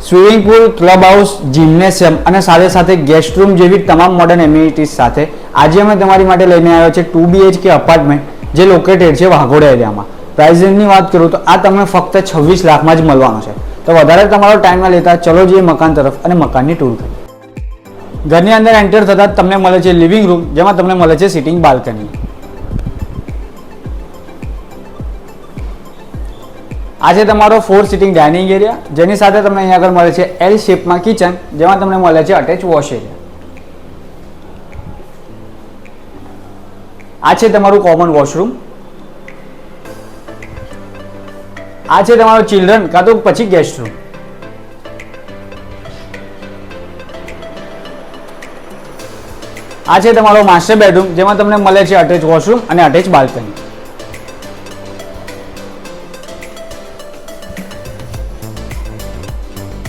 Swimming pool, club house, gymnasium અને સાથે સાથે ગેસ્ટ રૂમ જેવી તમામ મોડર્ન એમ્યુનિટીઝ સાથે આજે અમે તમારી માટે લઈને આવ્યા છે 2 BHK અપાર્ટમેન્ટ, જે લોકેટેડ છે વાઘોડા એરિયામાં. પ્રાઇસ રેન્જની વાત કરું તો આ તમને ફક્ત 26 લાખમાં જ મળવાનો છે. તો વધારે તમારો ટાઈમ ના લેતા ચલો જઈએ મકાન તરફ અને મકાનની ટૂર કરીએ. ઘરની અંદર એન્ટર થતા તમને મળે છે લિવિંગ રૂમ, જેમાં તમને મળે છે સિટિંગ બાલ્કની. આ છે તમારો 4 સિટિંગ ડાઇનિંગ એરિયા, જેની સાથે તમને અહીંયા આગળ મળે છે એલ શેપમાં કિચન, જેમાં તમને મળે છે અટેચ વોશ એરિયા. આ છે તમારું કોમન વોશરૂમ. આ છે તમારો ચિલ્ડ્રન કાં તો પછી ગેસ્ટ રૂમ. આ છે તમારો માસ્ટર બેડરૂમ, જેમાં તમને મળે છે અટેચ વોશરૂમ અને અટેચ બાલ્કની.